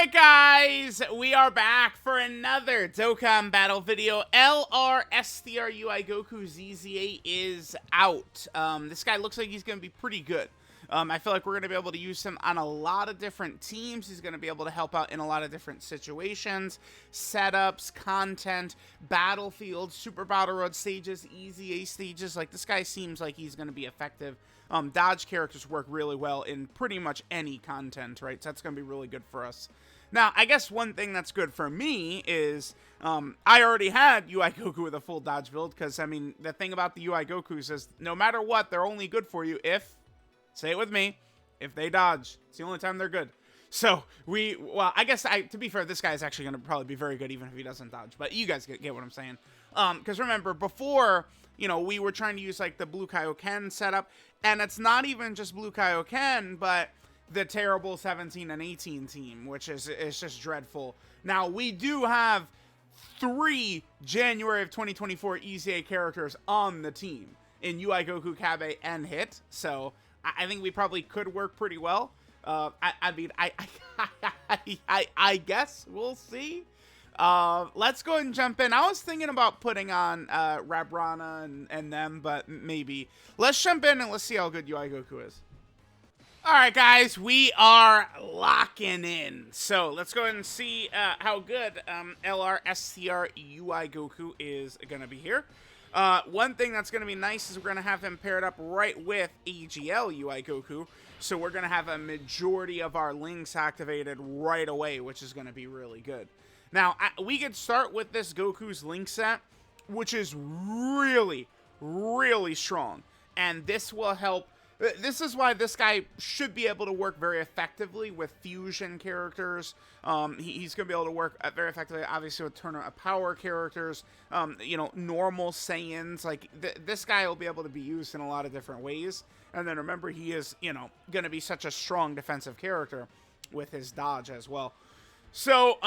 Alright guys, we are back for another Dokkan battle video. LR STR UI Goku ZZ8 is out. This guy looks like he's going to be pretty good. I feel like we're going to be able to use him on a lot of different teams. He's going to be able to help out in a lot of different situations, setups, content, battlefield, super battle road stages, EZA stages. Like, this guy seems like he's going to be effective. Dodge characters work really well in pretty much any content, right? So that's going to be really good for us. Now, I guess one thing that's good for me is I already had UI Goku with a full dodge build because, I mean, the thing about the UI Gokus is no matter what, they're only good for you if, say it with me, if they dodge. It's the only time they're good. So, well, I guess, to be fair, this guy is actually going to probably be very good even if he doesn't dodge. But you guys get what I'm saying. Because remember, before, you know, we were trying to use, like, the Blue Kaioken setup. And it's not even just Blue Kaioken, but the terrible 17 and 18 team, which is just dreadful. Now, we do have 3 January of 2024 EZA characters on the team in UI Goku, Kabe, and Hit. So, I think we probably could work pretty well. I mean, I guess we'll see. Let's go ahead and jump in. I was thinking about putting on Rabrana and them, but maybe. Let's jump in and let's see how good UI Goku is. Alright guys, we are locking in. So let's go ahead and see how good LR STR UI Goku is going to be here. One thing that's going to be nice is we're going to have him paired up right with AGL UI Goku. So we're going to have a majority of our links activated right away, which is going to be really good. Now, we could start with this Goku's link set, which is really, really strong. And this will help. This is why this guy should be able to work very effectively with fusion characters. He's going to be able to work very effectively, obviously, with Tournament of Power characters. You know, normal Saiyans. Like, this guy will be able to be used in a lot of different ways. And then remember, he is, you know, going to be such a strong defensive character with his dodge as well. So,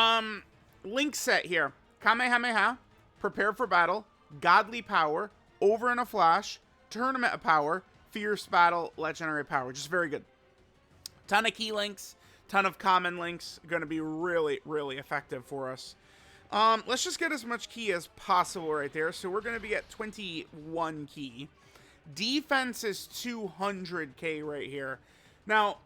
link set here. Kamehameha, Prepare for Battle, Godly Power, Over in a Flash, Tournament of Power, Fierce Battle, Legendary Power. Just very good. Ton of key links, ton of common links. Going to be really, really effective for us. Let's just get as much key as possible right there. So we're going to be at 21 key. Defense is 200k right here. Now,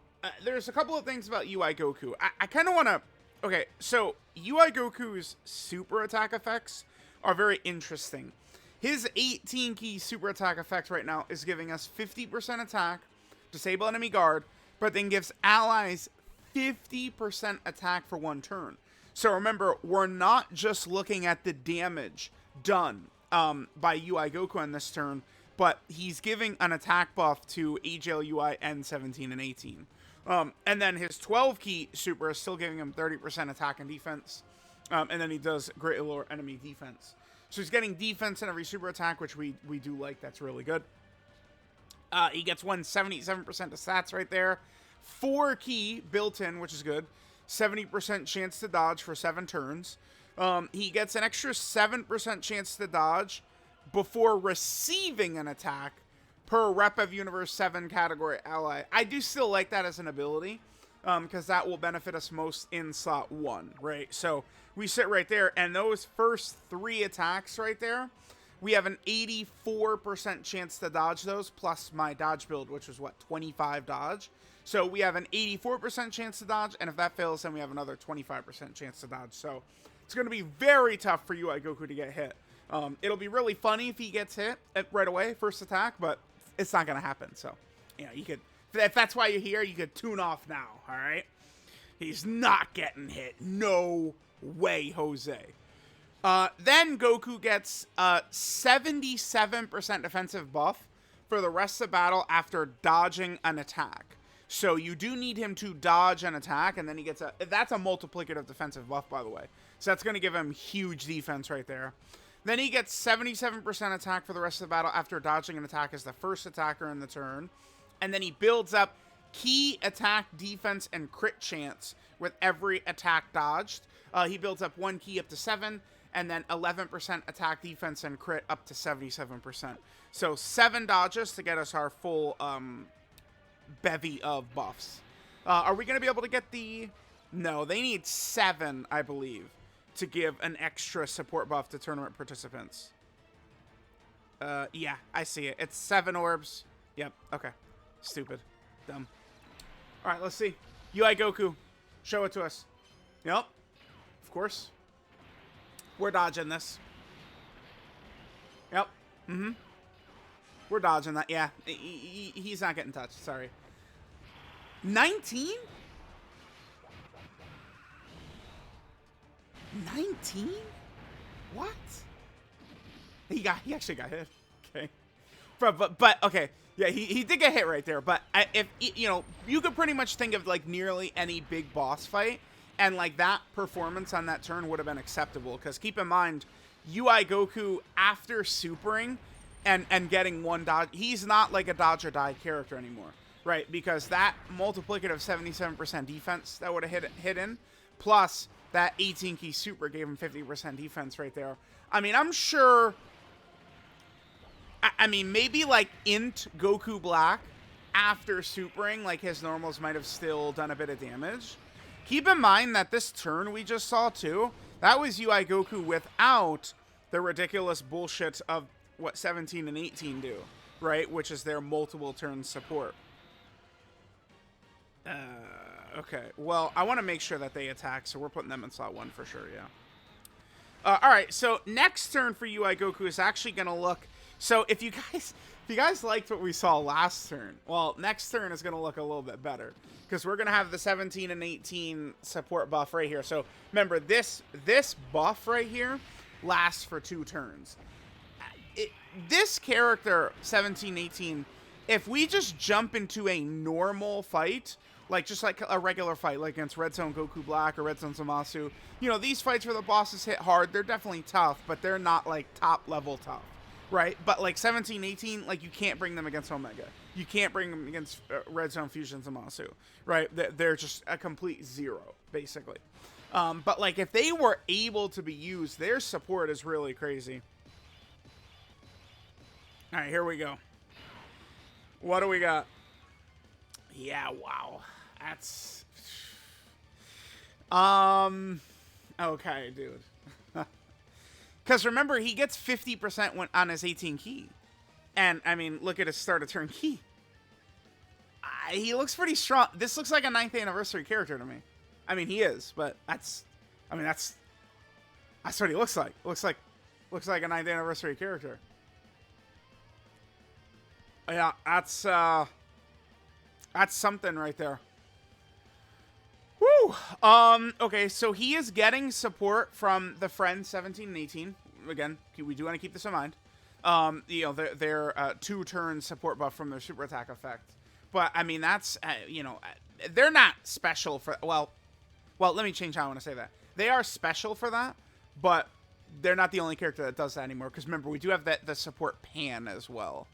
there's a couple of things about UI Goku. I kind of want to... Okay, so UI Goku's super attack effects are very interesting. His 18 key super attack effect right now is giving us 50% attack, disable enemy guard, but then gives allies 50% attack for 1 turn. So remember, we're not just looking at the damage done by UI Goku on this turn, but he's giving an attack buff to AGL UI and 17 and 18. And then his 12 key super is still giving him 30% attack and defense. And then he does greatly lower enemy defense. So he's getting defense in every super attack, which we do like. That's really good. He gets 177% of stats right there. 4 key built in, which is good. 70% chance to dodge for 7 turns. He gets an extra 7% chance to dodge before receiving an attack per Rep of Universe 7 category ally. I do still like that as an ability, because that will benefit us most in slot 1, right? So we sit right there, and those first 3 attacks right there, we have an 84% chance to dodge those, plus my dodge build, which was, what, 25 dodge? So we have an 84% chance to dodge, and if that fails, then we have another 25% chance to dodge. So it's going to be very tough for UI Goku to get hit. It'll be really funny if he gets hit right away, first attack, but it's not going to happen. So, you know, you could, if that's why you're here, you could tune off now, all right? He's not getting hit. No way, Jose. Then Goku gets 77% defensive buff for the rest of the battle after dodging an attack. So you do need him to dodge an attack, and then he gets that's a multiplicative defensive buff, by the way. So that's going to give him huge defense right there. Then he gets 77% attack for the rest of the battle after dodging an attack as the first attacker in the turn. And then he builds up key attack, defense, and crit chance with every attack dodged. He builds up 1 key up to 7, and then 11% attack, defense, and crit up to 77%. So 7 dodges to get us our full bevy of buffs. Are we going to be able to get the No, they need 7, I believe, to give an extra support buff to tournament participants. Yeah, I see it. It's 7 orbs. Yep, okay. Stupid. Dumb. Alright, let's see. UI Goku. Show it to us. Yep. Of course. We're dodging this. Yep. Mm-hmm. We're dodging that. Yeah. He's not getting touched. Sorry. 19? 19? What? He actually got hit. Okay. But okay. Yeah, he did get hit right there. But if you know, you could pretty much think of like nearly any big boss fight, and like that performance on that turn would have been acceptable. Because keep in mind, UI Goku after supering and getting 1 dodge, he's not like a dodge or die character anymore, right? Because that multiplicative 77% defense that would have hit in, plus that 18 key super gave him 50% defense right there. I mean, I'm sure. I mean, maybe like Int Goku Black after supering, like his normals might have still done a bit of damage. Keep in mind that this turn we just saw too, that was UI Goku without the ridiculous bullshit of what 17 and 18 do, right? Which is their multiple turn support. Okay, well, I want to make sure that they attack, so we're putting them in slot 1 for sure, yeah. Alright, so next turn for UI Goku is actually going to look... So if you guys liked what we saw last turn, well, next turn is going to look a little bit better. Because we're going to have the 17 and 18 support buff right here. So remember, this buff right here lasts for 2 turns. This character, 17, 18, if we just jump into a normal fight... Like, just like a regular fight, like against Red Zone Goku Black or Red Zone Zamasu. You know, these fights where the bosses hit hard, they're definitely tough, but they're not, like, top-level tough, right? But, like, 17, 18, like, you can't bring them against Omega. You can't bring them against Red Zone Fusion Zamasu, right? They're just a complete 0, basically. But, like, if they were able to be used, their support is really crazy. All right, here we go. What do we got? Yeah, wow. That's... Okay, dude. Because remember, he gets 50% on his 18 key. And, I mean, look at his start of turn key. He looks pretty strong. This looks like a 9th anniversary character to me. I mean, he is, but that's... I mean, that's what he looks like. Looks like a 9th anniversary character. Yeah, that's something right there. Woo! Okay, so he is getting support from the friends 17 and 18. Again, we do want to keep this in mind. You know, their 2-turn support buff from their super attack effect. But, I mean, that's, you know, they're not special for, well, let me change how I want to say that. They are special for that, but they're not the only character that does that anymore. Because, remember, we do have the support Pan as well.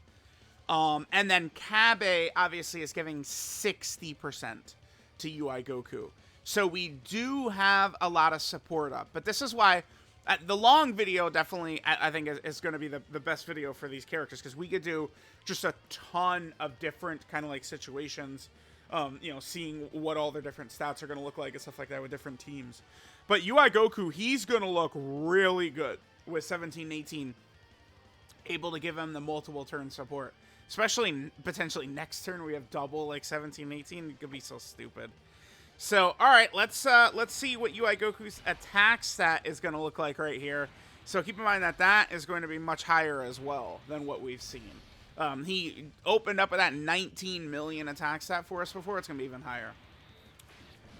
And then Kabe, obviously, is giving 60% to UI Goku. So we do have a lot of support up. But this is why the long video definitely, I think, is going to be the best video for these characters. Because we could do just a ton of different kind of like situations. You know, seeing what all their different stats are going to look like and stuff like that with different teams. But UI Goku, he's going to look really good with 17, 18. Able to give him the multiple turn support. Especially potentially next turn we have double like 17, 18. It could be so stupid. So, all right, let's see what UI Goku's attack stat is going to look like right here. So keep in mind that is going to be much higher as well than what we've seen. He opened up with that 19 million attack stat for us before. It's going to be even higher.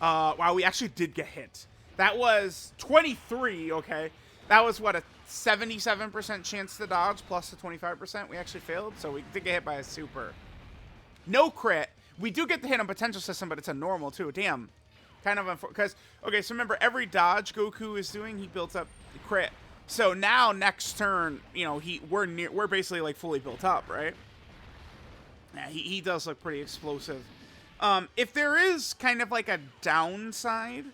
Wow, we actually did get hit. That was 23, okay. That was, what, a 77% chance to dodge plus the 25%. We actually failed, so we did get hit by a super. No crit. We do get the hit on potential system, but it's a normal, too. Damn. Kind of unfortunate. Because, okay, so remember, every dodge Goku is doing, he built up the crit. So now, next turn, you know, we're basically, like, fully built up, right? Yeah, he does look pretty explosive. If there is kind of, like, a downside,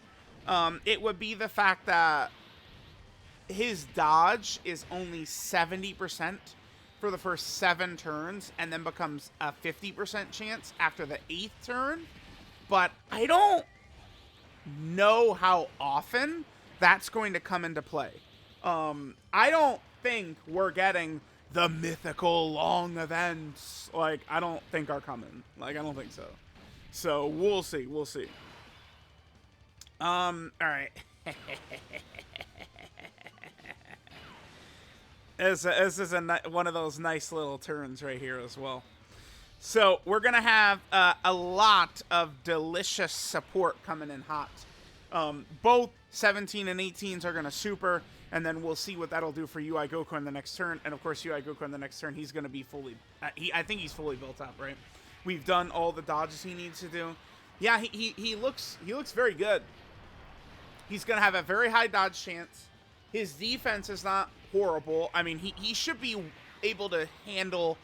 it would be the fact that his dodge is only 70% for the first 7 turns, and then becomes a 50% chance after the 8th turn. But I don't know how often that's going to come into play. I don't think we're getting the mythical long events. Like, I don't think are coming. Like, I don't think so. So we'll see. We'll see. All right. This is one of those nice little turns right here as well. So we're going to have a lot of delicious support coming in hot. Both 17 and 18s are going to super, and then we'll see what that'll do for UI Goku in the next turn. And of course, UI Goku in the next turn, he's going to be fully... I think he's fully built up, right? We've done all the dodges he needs to do. Yeah, he looks very good. He's going to have a very high dodge chance. His defense is not horrible. I mean, he should be able to handle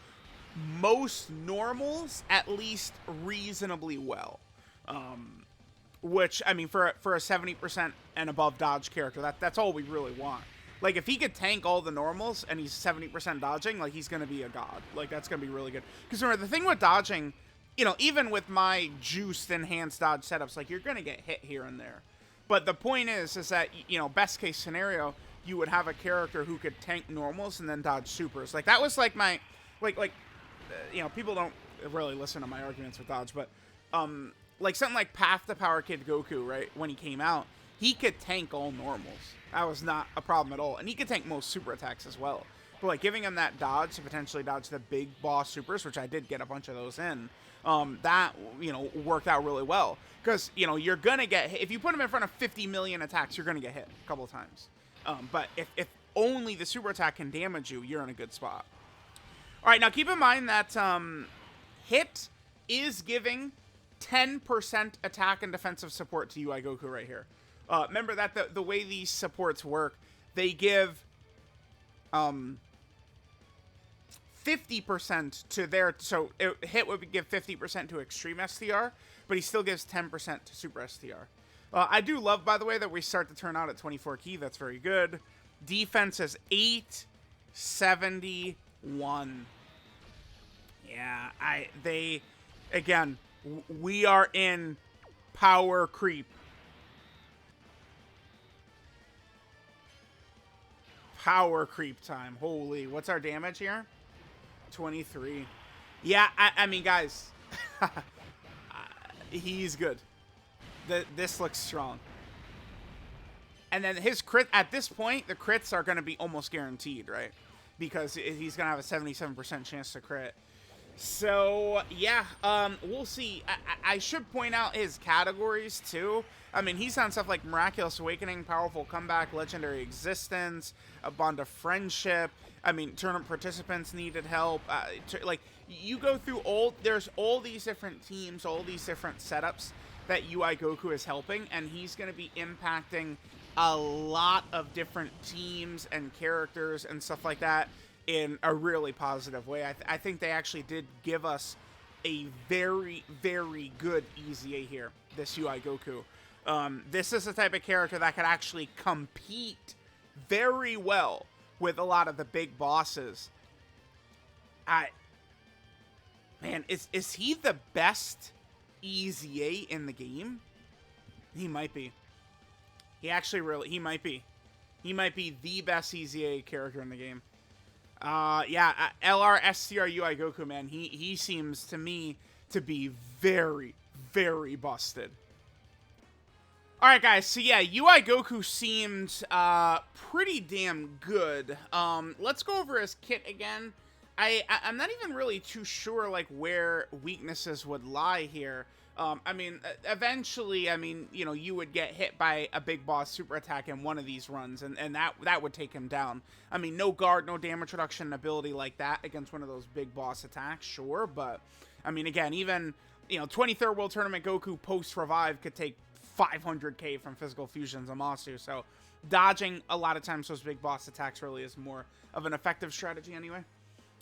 most normals at least reasonably well. Which, I mean, for a 70% and above dodge character, that's all we really want. Like, if he could tank all the normals and he's 70% dodging, like, he's going to be a god. Like, that's going to be really good. Because remember, the thing with dodging, you know, even with my juiced enhanced dodge setups, like, you're going to get hit here and there. But the point is that, you know, best case scenario, you would have a character who could tank normals and then dodge supers. Like, that was like my, you know, people don't really listen to my arguments with dodge, but, like something like Path to Power Kid Goku, right, when he came out, he could tank all normals. That was not a problem at all. And he could tank most super attacks as well. But, like, giving him that dodge to potentially dodge the big boss supers, which I did get a bunch of those in, that, you know, worked out really well. Because, you know, you're going to get hit. If you put him in front of 50 million attacks, you're going to get hit a couple of times. But if only the super attack can damage you, you're in a good spot. All right, now keep in mind that hit is giving 10% attack and defensive support to UI Goku right here. Remember that the way these supports work, they give 50% to their... So hit would give 50% to extreme STR, but he still gives 10% to super STR. I do love, by the way, that we start the turn out at 24 key. That's very good. Defense is 871. Yeah, again, we are in power creep. Power creep time. Holy, what's our damage here? 23. Yeah, I mean, guys, he's good. This looks strong. And then his crit, at this point, the crits are going to be almost guaranteed, right? Because he's going to have a 77% chance to crit. So, yeah, we'll see. I should point out his categories, too. I mean, he's on stuff like Miraculous Awakening, Powerful Comeback, Legendary Existence, a Bond of Friendship. I mean, tournament participants needed help. Like, you go through there's all these different teams, all these different setups that UI Goku is helping, and he's going to be impacting a lot of different teams and characters and stuff like that in a really positive way. I think they actually did give us a very, very good EZA here, this UI Goku. This is the type of character that could actually compete very well with a lot of the big bosses. Man, is he the best EZA in the game? He might be. He might be. He might be the best EZA character in the game. Yeah, LR STR UI Goku, man, he seems to me to be very, very busted. Alright, guys, so yeah, UI Goku seems pretty damn good. Let's go over his kit again. I'm not even really too sure, like, where weaknesses would lie here. I mean, eventually, I mean, you know, you would get hit by a big boss super attack in one of these runs, and that would take him down. I mean, no guard, no damage reduction ability like that against one of those big boss attacks, sure, but, I mean, again, even, you know, 23rd World Tournament Goku post-revive could take 500k from physical fusions Zamasu, so dodging a lot of times those big boss attacks really is more of an effective strategy anyway.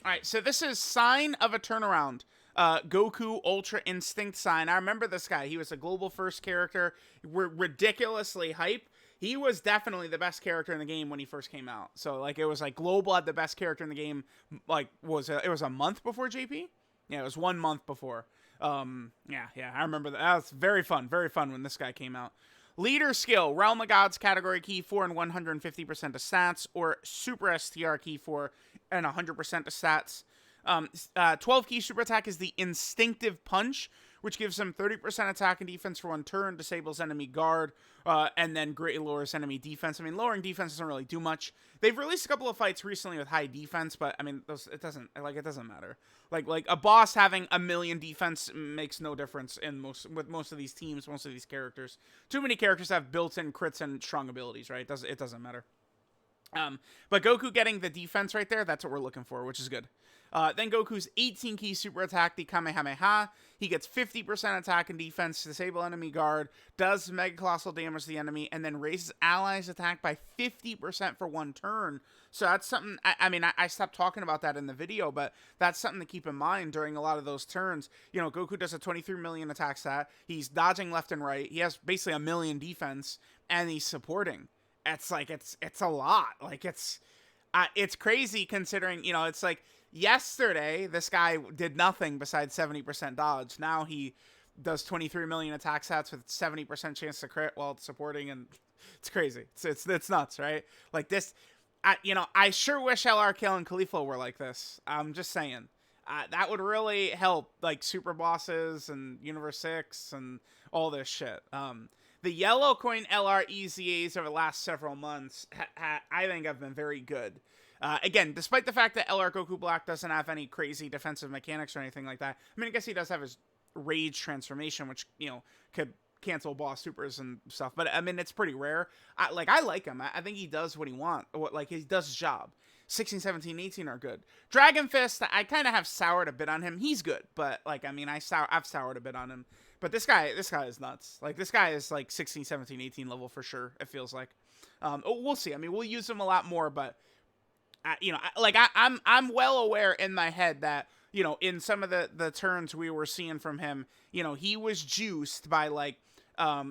Alright, so this is Sign of a Turnaround. Goku Ultra Instinct Sign. I remember this guy. He was a global first character. Ridiculously hype. He was definitely the best character in the game when he first came out. So, like, it was like global had the best character in the game. Like, it was a month before JP? Yeah, it was 1 month before. Yeah, I remember that. That was very fun when this guy came out. Leader skill, Realm of Gods category key 4 and 150% of stats, or Super STR key 4 and 100% of stats. 12 key super attack is the Instinctive Punch, which gives him 30% attack and defense for 1 turn, disables enemy guard, and then greatly lowers enemy defense. I mean, lowering defense doesn't really do much. They've released a couple of fights recently with high defense, but I mean, it doesn't matter. Like a boss having 1,000,000 defense makes no difference with most of these teams, most of these characters. Too many characters have built-in crits and strong abilities, right? It doesn't matter. But Goku getting the defense right there, that's what we're looking for, which is good. Then Goku's 18 key super attack, the Kamehameha. He gets 50% attack and defense, disable enemy guard, does mega colossal damage to the enemy, and then raises allies' attack by 50% for 1 turn. So that's something, I stopped talking about that in the video, but that's something to keep in mind during a lot of those turns. You know, Goku does a 23 million attack stat. He's dodging left and right. He has basically 1,000,000 defense, and he's supporting. It's like, it's a lot. Like, it's crazy considering, you know, it's like, yesterday, this guy did nothing besides 70% dodge. Now he does 23 million attack stats with 70% chance to crit while it's supporting, and it's crazy. It's nuts, right? Like this, I sure wish LR Kill and Caulifla were like this. I'm just saying. That would really help, like, super bosses and Universe 6 and all this shit. The yellow coin LR EZAs over the last several months, I think, have been very good. Again, despite the fact that LR Goku Black doesn't have any crazy defensive mechanics or anything like that. I mean, I guess he does have his Rage transformation, which, you know, could cancel boss supers and stuff. But, I mean, it's pretty rare. I like him. I think he does what he wants. Like, he does his job. 16, 17, 18 are good. Dragon Fist, I kind of have soured a bit on him. He's good. But, like, I mean, I've soured a bit on him. But this guy is nuts. Like, this guy is, like, 16, 17, 18 level for sure, it feels like. We'll see. I mean, we'll use him a lot more, but... I'm well aware in my head that, you know, in some of the turns we were seeing from him, you know, he was juiced by, like,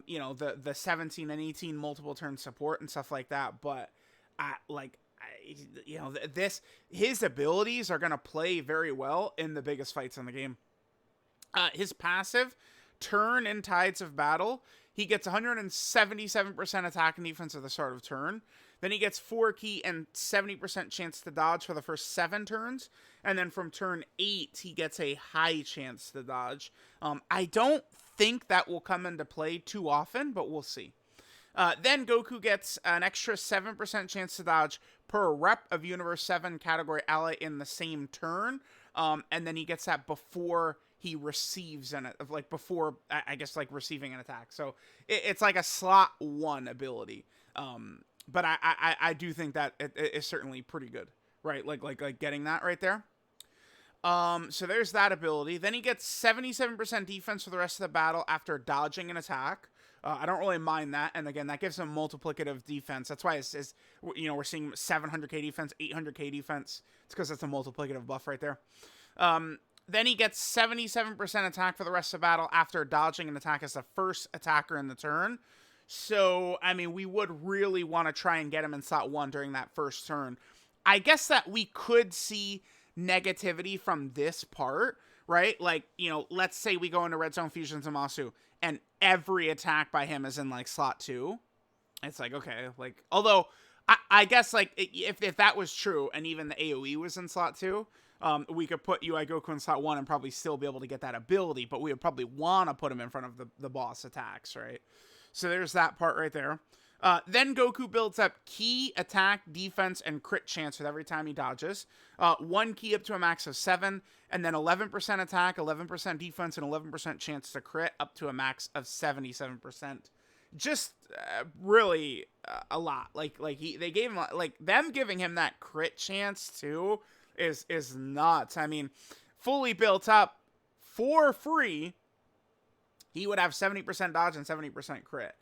you know, the 17 and 18 multiple turn support and stuff like that. But, you know, his abilities are going to play very well in the biggest fights in the game. His passive, Turn in Tides of Battle, he gets 177% attack and defense at the start of turn. Then he gets 4 key and 70% chance to dodge for the first 7 turns. And then from turn 8, he gets a high chance to dodge. I don't think that will come into play too often, but we'll see. Then Goku gets an extra 7% chance to dodge per rep of Universe 7 category ally in the same turn. And then he gets that before he receives before, I guess, like, receiving an attack. So it's like a slot 1 ability. But I do think that it is certainly pretty good, right? Like getting that right there. So there's that ability. Then he gets 77% defense for the rest of the battle after dodging an attack. I don't really mind that. And again, that gives him multiplicative defense. That's why it's you know, we're seeing 700k defense, 800k defense. It's because that's a multiplicative buff right there. Then he gets 77% attack for the rest of the battle after dodging an attack as the first attacker in the turn. So, I mean, we would really want to try and get him in slot 1 during that first turn. I guess that we could see negativity from this part, right? Like, you know, let's say we go into Red Zone Fusion Zamasu, and every attack by him is in, like, slot 2. It's like, okay, like, although, I guess, like, if that was true, and even the AoE was in slot 2, we could put UI Goku in slot 1 and probably still be able to get that ability, but we would probably want to put him in front of the boss attacks, right? So there's that part right there. Then Goku builds up key, attack, defense, and crit chance with every time he dodges. 1 key up to a max of 7, and then 11% attack, 11% defense, and 11% chance to crit up to a max of 77%. Just really a lot. They gave him, like, them giving him that crit chance too is nuts. I mean, fully built up for free, he would have 70% dodge and 70% crit.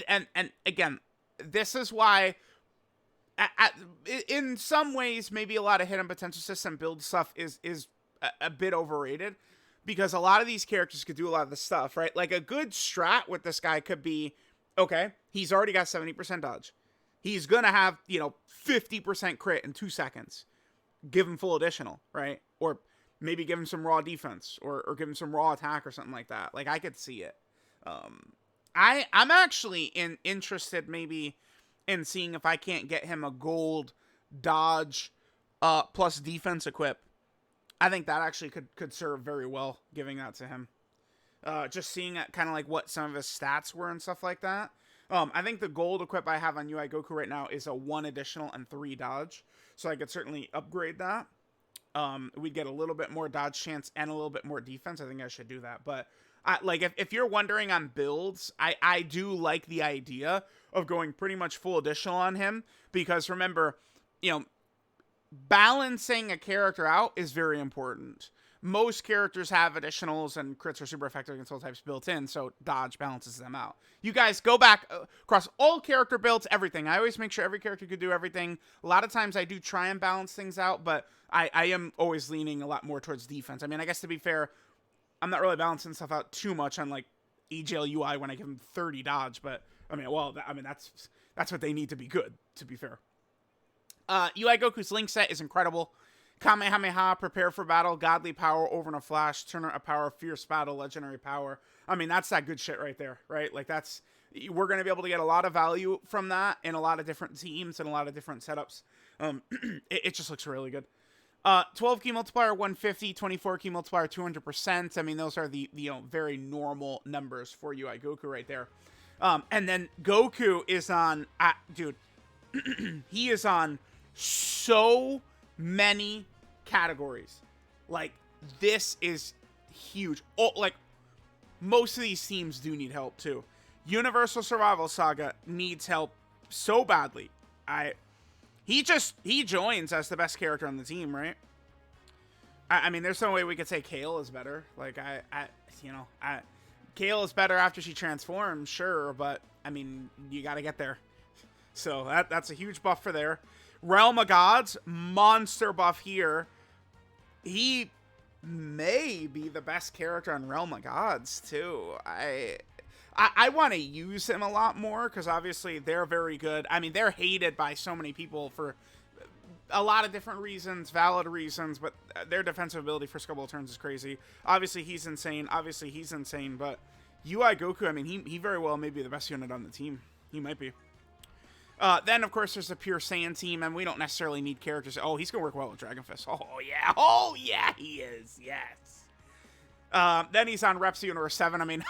And again, this is why, in some ways, maybe a lot of hidden potential system build stuff is a bit overrated, because a lot of these characters could do a lot of the stuff, right? Like, a good strat with this guy could be, okay, he's already got 70% dodge. He's going to have, you know, 50% crit in 2 seconds. Give him full additional, right? Or maybe give him some raw defense, or give him some raw attack or something like that. Like, I could see it. I'm actually interested maybe in seeing if I can't get him a gold dodge plus defense equip. I think that actually could serve very well, giving that to him. Just seeing kind of like what some of his stats were and stuff like that. I think the gold equip I have on UI Goku right now is a 1 additional and 3 dodge, so I could certainly upgrade that. We'd get a little bit more dodge chance and a little bit more defense. I think I should do that. But like if you're wondering on builds, I do like the idea of going pretty much full additional on him, because remember, you know, balancing a character out is very important. Most characters have additionals and crits are super effective against all types built in, so dodge balances them out. You guys go back across all character builds, everything. I always make sure every character could do everything. A lot of times I do try and balance things out, but I am always leaning a lot more towards defense. I mean, I guess to be fair, I'm not really balancing stuff out too much on like EGL UI when I give them 30 dodge, but I mean, well, that's what they need to be good, to be fair. UI Goku's link set is incredible. Kamehameha, prepare for battle, godly power, over in a flash, turn a power, fierce battle, legendary power. I mean, that's that good shit right there, right? Like we're going to be able to get a lot of value from that in a lot of different teams and a lot of different setups. It just looks really good. 12 key multiplier, 150, 24 key multiplier, 200%. I mean, those are the very normal numbers for UI Goku right there. And then Goku is on, dude, he is on so many categories. Like, this is huge. Oh, like, most of these teams do need help too. Universal Survival Saga needs help so badly. He joins as the best character on the team, right? I mean, there's no way we could say Kale is better. Like, Kale is better after she transforms, sure, but I mean, you got to get there. So that's a huge buff for there. Realm of Gods, monster buff here. He may be the best character on Realm of Gods too. I want to use him a lot more because obviously they're very good. I mean, they're hated by so many people for a lot of different reasons, valid reasons, but their defensive ability for couple of turns is crazy. Obviously, he's insane. But UI Goku, I mean, he very well may be the best unit on the team. He might be. Then, of course, there's a Pure Saiyan team, and we don't necessarily need characters. Oh, he's going to work well with Dragon Fist. Oh, yeah, he is. Yes. Then he's on Reps Universe 7. I mean,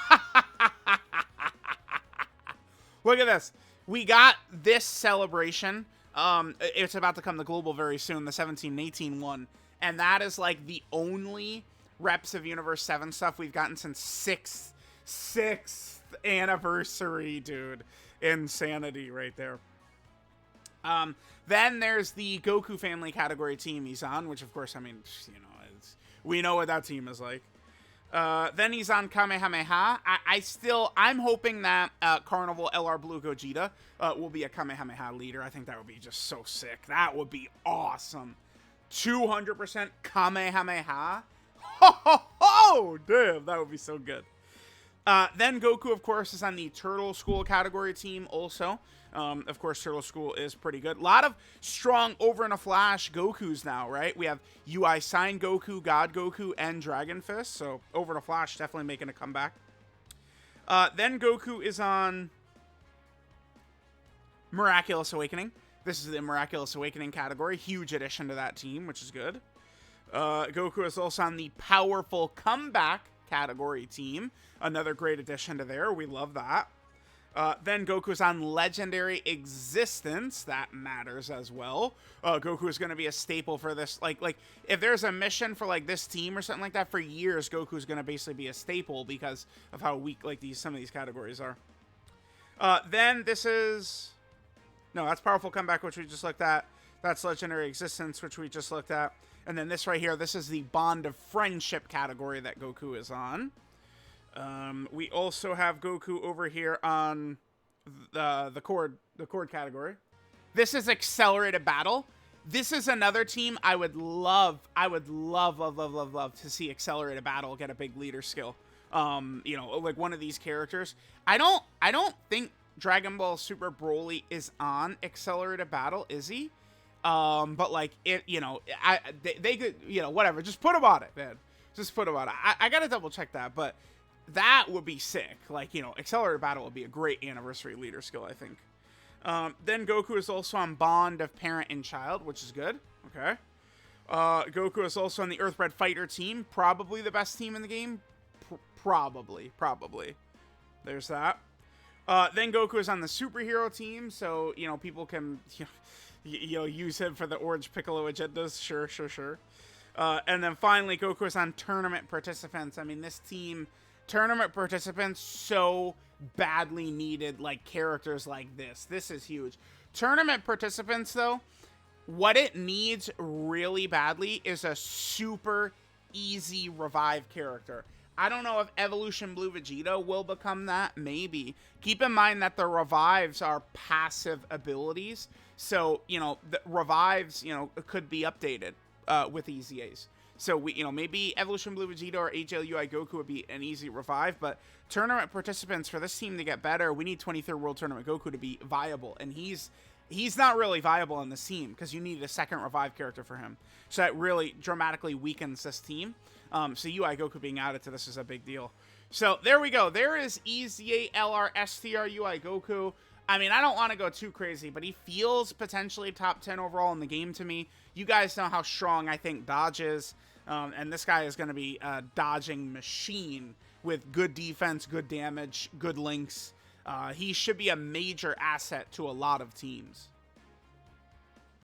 look at this. We got this celebration. It's about to come to Global very soon, the 17 and 18 one. And that is, like, the only Reps of Universe 7 stuff we've gotten since 6th anniversary, dude. Insanity right there. Then there's the Goku family category team he's on, which of course, I mean, we know what that team is like. Then he's on Kamehameha. I'm hoping that Carnival LR Blue Gogeta will be a Kamehameha leader. I think that would be just so sick. That would be awesome. 200% Kamehameha. Oh, damn, that would be so good. Then Goku, of course, is on the Turtle School category team also. Of course, Turtle School is pretty good. A lot of strong over in a flash Gokus now, right? We have UI Sign Goku, God Goku, and Dragon Fist. So over in a flash, definitely making a comeback. Then Goku is on Miraculous Awakening. This is the Miraculous Awakening category. Huge addition to that team, which is good. Goku is also on the Powerful Comeback category team. Another great addition to there. We love that. Then Goku's on Legendary Existence. That matters as well. Goku is going to be a staple for this. Like if there's a mission for like this team or something like that, for years Goku's going to basically be a staple because of how weak like some of these categories are. Then this is that's Powerful Comeback, which we just looked at. That's Legendary Existence, which we just looked at. And then this right here, this is the Bond of Friendship category that Goku is on. We also have Goku over here on the Cord category. This is Accelerated Battle. This is another team I would love to see Accelerated Battle get a big leader skill. Like one of these characters. I don't think Dragon Ball Super Broly is on Accelerated Battle, is he? But like it, they could, whatever. Just put him on it, man. Just put him on it. I gotta double check that, but That would be sick. Like, you know, Accelerated Battle would be a great anniversary leader skill, I think. Then Goku is also on Bond of Parent and Child, which is good. Okay. Goku is also on the Earthbred Fighter team. Probably the best team in the game. Probably. There's that. Then Goku is on the superhero team, so, you know, people can, use him for the Orange Piccolo agendas. Sure. And then finally, Goku is on tournament participants. I mean, this team, tournament participants, so badly needed, like, characters like this. This is huge. Tournament participants, though, what it needs really badly is a super easy revive character. I don't know if Evolution Blue Vegeta will become that. Maybe. Keep in mind that the revives are passive abilities. So, you know, the revives, you know, could be updated with EZAs. So, maybe Evolution Blue Vegeta or HLUI Goku would be an easy revive. But tournament participants, for this team to get better, we need 23rd World Tournament Goku to be viable. And he's not really viable on this team because you need a second revive character for him. So that really dramatically weakens this team. So UI Goku being added to this is a big deal. So there we go. There is EZA LR STR UI Goku. I mean, I don't want to go too crazy, but he feels potentially top 10 overall in the game to me. You guys know how strong I think Dodge is. And this guy is going to be a dodging machine with good defense, good damage, good links. He should be a major asset to a lot of teams.